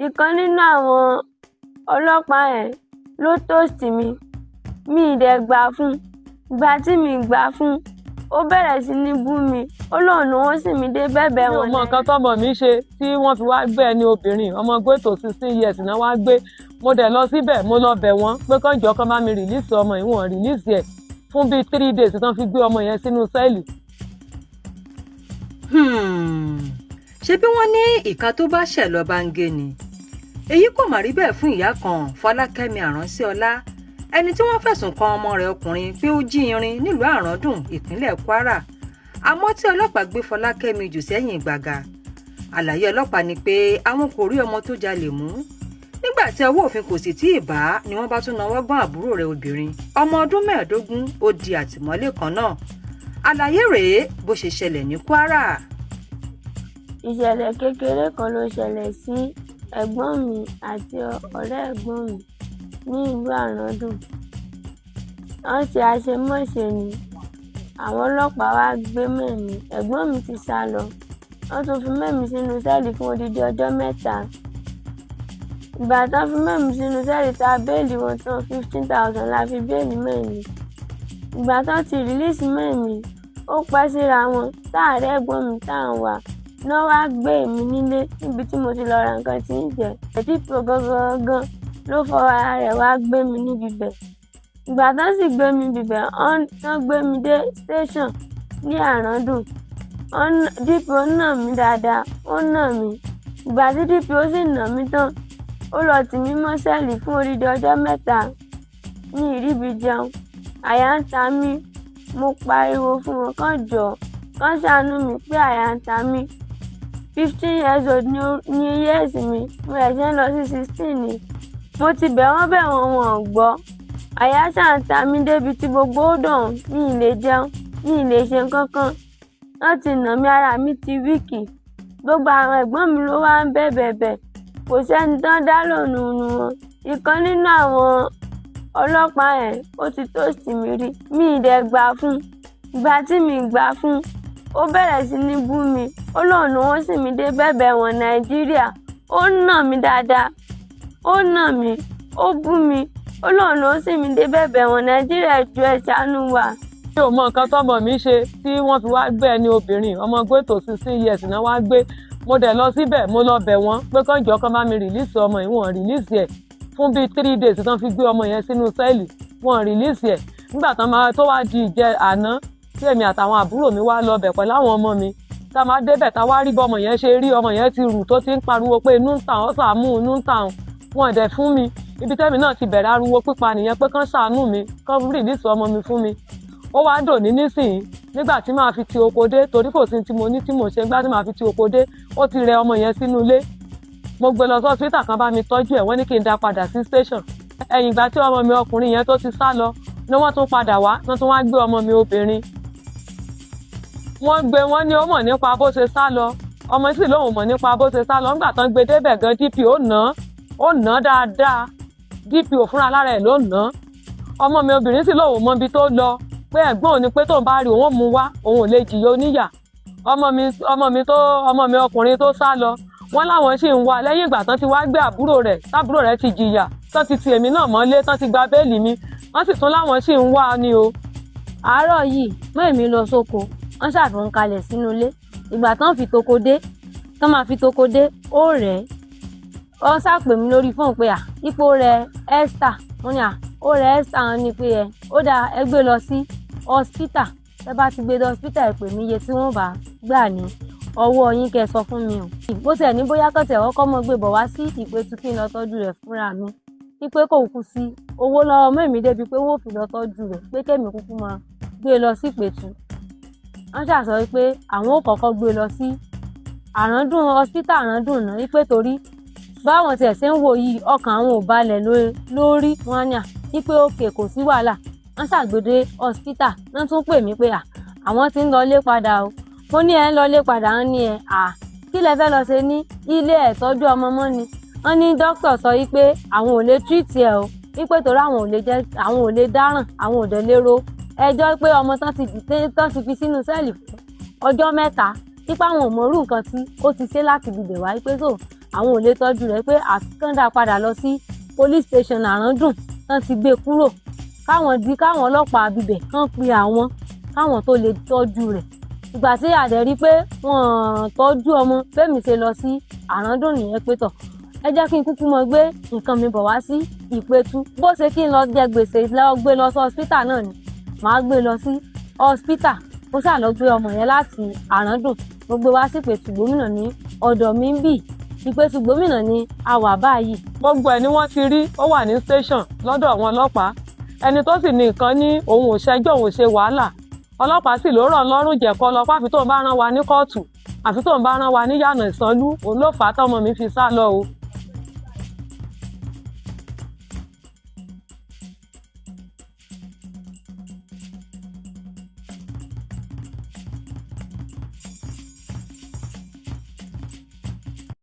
ìkan nínú àwọn ọlọ́pàá yẹn ló tóòsì mi ì dẹ̀ gbà fún ìgbà tí mi gbà fún ó bẹ̀rẹ̀ sí ní bú mi ó lóun ni wọ́n sì mí dé bẹ̀bẹ̀ wọn. mi ò mọ nǹkan tọ́mọ mi ṣe tí wọ́n fi wá gbé ẹni obìnrin ọmọ gbẹ́tò 16 years náà wá gbé mo dẹ̀ lọ síbẹ̀ mo lọ bẹ̀ wọ́n pé kán jọ kán bá mi rìlíìsì ọmọ yìí wọ́n rìlíìsì ẹ̀ fún bíi 3 days tán fi gbé ọmọ yẹn sínú sẹ́ẹ̀lì. ṣé bí wọ́n ní ìka tó bá ṣẹ̀ lọ bá ń gé ni èyí kò mà rí bẹ́ẹ̀ fún ìyá kan Fọlákẹ́mi Àránsíọlá ẹni tí wọ́n fẹ̀sùn kan ọmọ rẹ̀ ọkùnrin pé ó jí irin nílùú Àràndùn ìpínlẹ̀ Kwara àmọ́ tí ọlọ́pàá gbé Fọlákẹ́mi jù sẹ́yìn gbàgà àlàyé ọlọ́pàá ni pé àwọn kò rí ọmọ tó jalè mú nígbà tí ọwọ́ òfin kò sì tíì bá ni wọ́n bá tún nawọ́ gbọ́n àbúrò rẹ̀ obìnrin ọmọ ọdún 15 ó di àtìmọ́lé kan náà àlàyé rèé bó ṣe ṣẹlẹ̀ ní Kwara. ìṣẹ̀lẹ̀ kékeré kan ló ṣẹlẹ̀ sí ẹ̀gbọ́n mi àti ọ̀rẹ́ ẹ̀gbọ́n mi ní ìlú Àràndùn wọ́n ṣe àṣemáṣe ni àwọn ọlọ́pàá wá gbé mẹ́mi ẹ̀gbọ́n mi ti sá lọ wọ́n tún fi mẹ́mi sínú sẹ́ẹ̀lì fún odidi ọjọ́ 3 ìgbà tán fi mẹ́mi sínú sẹ́ẹ̀lì ta béèlì wọn tán 15,000 la fi béèlì mẹ́mi ìgbà tán ti rìlíìsì mẹ́mi ó pẹ́ síra wọn táàrẹ́ ẹ̀gbọ́n mi táwọn wà náà wá gbé mi nílé níbi tí mo ti lọ ra nǹkan tí ń jẹ ẹ̀dípò gangan ló fọwọ́ ara rẹ̀ wá gbé mi níbi bẹ̀ ìgbà tán sì gbé mi bìbẹ̀ tán gbé mi dé station ní Àràndùn dípò nà mí dáadáa ó nà mí ìgbà tí dípò ó sì nà mí tán ó lọ tì mí mọ́ sẹ́ẹ̀lì fún odidi ọjọ́ 3 ní ìríbi jẹun àyà ń ta mí mo pariwo fún wọn kán jọ̀ọ́ kán ṣàánú mi pé àyà ń ta mí 15 years old ní years mi mo ẹ̀ṣẹ̀ ń lọ sí 16 ni mo ti bẹ̀ wọ́n wọn ò gbọ́ àyà ṣáà ń ta mí débi tí gbogbo ó dàn mi ì lè jẹun mi ì lè ṣe nǹkan kan wọ́n ti nà mí ara mi ti wíìkì gbogbo àwọn ẹ̀gbọ́n mi ló wá ń bẹ̀bẹ̀ kò sẹ́ni tán dá lónìí nu wọn ìkan nínú àwọn ọlọ́pàá yẹn ó ti tóòsì mi rí mi ì dẹ̀ gbà fún ìgbà tí mi gbà fún ó bẹ̀rẹ̀ sí ní bú mi ó lóun ni wọ́n sì mí dé bẹ̀bẹ̀ wọn Nàìjíríà ó nà mí dáadáa ó nà mí ó bú mi ó lóun ló sì mí dé bẹ̀bẹ̀ wọn Nàìjíríà ju ẹ̀ ṣàánú wa. mi ò mọ nǹkan tọ́mọ mi ṣe tí wọ́n fi wá gbé ẹni obìnrin ọmọ gbẹ́tò 16 years náà wá gbé mo dẹ̀ lọ síbẹ̀ mo lọ bẹ̀ wọ́n pé kán jọ kán bá mi rìlíìsì ọmọ yìí wọ́n rìlíìsì ẹ̀ fún bíi 3 days tán fi gbé ọmọ yẹn sínú sẹ́ẹ̀lì wọ́n rìlíìsì ẹ̀ nígbà tán máa tó wá di ìjẹ àná tí èmi àtàwọn àbúrò mi wá lọ bẹ̀ pẹ̀lú àwọn ọmọ mi tá máa débẹ̀ tá wá rí bọ́mọ yẹn ṣe rí ọmọ yẹn ti rù tó ti ń pariwo pé inú ń tàn ọ́ Sàámú inú ń tàn wọ́n dẹ̀ fún mi ibi tẹ́mi náà ti bẹ̀rẹ̀ ariwo pípa nìyẹn pé kán ṣàánú mi kán rìlíìsì ọmọ mi fún mi ó wá dòní nísìnyí nígbà tí màá fi ti oko dé torí kò sí tí mo ní tí mo ṣe gbá tí màá fi ti oko dé ó ti rẹ ọmọ yẹn sínú ilé mo gbé lọ sọ́sítà kan bá mi tọ́jú ẹ̀ wọ́n ní kí n dá padà sí station ẹ̀yìn ìgbà tí ọmọ mi ọkùnrin yẹn tó ti sá lọ ni wọ́n tún padà wá wọ́n tún wá gbé ọmọ mi obìnrin wọ́n gbé wọ́n ní ó mọ̀ nípa bó ṣe sá lọ ọmọ sì lóun mọ̀ nípa bó ṣe sá lọ nígbà tán gbé débẹ̀ gan DP ó ná dáadáa DP fúnra lára ẹ̀ ló ná ọmọ mi obìnrin sì lóun mọ ibi tó lọ pé ẹ̀gbọ́n òun ni pé tóun bá rí òun mú wá òun ò lè jìyà oníyà ọmọ mi ọkùnrin tó sá lọ wọ́n láwọn sì ń wá lẹ́yìn ìgbà tán ti wá gbé àbúrò rẹ̀ tábúrò rẹ̀ ti jìyà tán ti ti èmi náà mọ́lé tán ti gba béèlì mi wọ́n sì tún láwọn sì ń wá ni o. àárọ̀ yìí mẹ́mi lọ sóko wọ́n ṣàfihàn kalẹ̀ sínú ilé ìgbà tán fi toko dé tán máa fi toko dé ó rẹ̀ ọ́ ṣàpè mí lórí fóònù pé ipò rẹ̀ Esther wọ́n ní ó rẹ̀ Esther wọn ni pé ó dáa ẹ gbé lọ sí hospital ẹ bá ti gbé lọ hospital ẹ pè mí iye tí wọ́n bá gbà ní ọwọ́ yín kẹ́ sọ fún mi o. bó tẹ̀ ní bóyá kọ́tẹ̀ ọkọ́ mọ́ gbé bọ̀ wá sí ìpẹ́tù kí n lọ tọ́jú rẹ̀ fúnra mi wípé kò kú sí owó lọ́wọ́ mẹ́mi débi pé wọ́n fi lọ tọ́jú rẹ̀ pé kémi kúkú máa gbé lọ sí ìpẹ́tù. wọ́n ṣàṣọ wípé àwọn ò kọ́kọ́ gbé lọ sí Àràndùn hospital Àràndùn náà wípé torí báwọn tiẹ̀ ṣe ń wò yìí ọkàn àwọn ò balẹ̀ lórí wọn ni wípé òkè kò sí wàhálà wọ́n ṣàgbédé hospital wọ́n tún pè mí pé àwọn ti ń lọlé padà o mo ní ẹ ń lọlé padà ń ní kí lẹ fẹ́ lọ ṣe ní ilé ìtọ́jú ọmọ mọ́ ni wọ́n ní dókítà sọ wípé àwọn ò lè treat ẹ o wípé torí àwọn ò lè dáràn àwọn ò dẹ̀ lè ro ẹjọ́ pé ọmọ tán ti fi sínú sẹ́ẹ̀lì fún ọjọ́ 3 nípa àwọn ò mọ̀rú nǹkan tí ó ti ṣe láti bìbẹ̀ wá wípé tó àwọn ò lè tọ́jú rẹ̀ pé àkàndá padà lọ sí police station Àràndùn tán ti gbé kúrò káwọn ọlọ́pàá abibẹ̀ kán pe àwọn káwọn tó lè tọ́jú rẹ̀. Ìgbà tí a dẹ̀ rí pé wọ́n tọ́jú ọmọ bẹ́ẹ̀ mi ṣe lọ sí Àràndùn nìyẹn pé tọ̀ ẹ jẹ́ kí n kúkú mọ gbé nǹkan mi bọ̀ wá sí Ìpẹ̀tù bó ṣe kí n lọ jẹ gbèsè lọ gbé lọ sí hospital náà ni màá gbé lọ sí hospital mo ṣáà lọ gbé ọmọ yẹn láti Àràndùn mo gbé wá sí Ìpẹ̀tù gómìnà ní ọ̀dọ̀ mi ń bì Ìpẹ̀tù gómìnà ni a wà báyìí. Gbogbo ẹ̀ ni wọ́n ti rí ó wà ní station lọ́dọ̀ àwọn ọlọ́pàá ẹni tó sì ní nǹkan ní òun ò ṣẹjọ́ òun ò ṣe wàhálà ọlọ́pàá sì ló rọ̀ lọ́rùn jẹ̀kọ́ lọ pàfi tó ń bá rán wa ní kóòtù àfi tó ń bá rán wa ní yànà ìsanlú òun ló fà á tọmọ mi fi sá lọ o.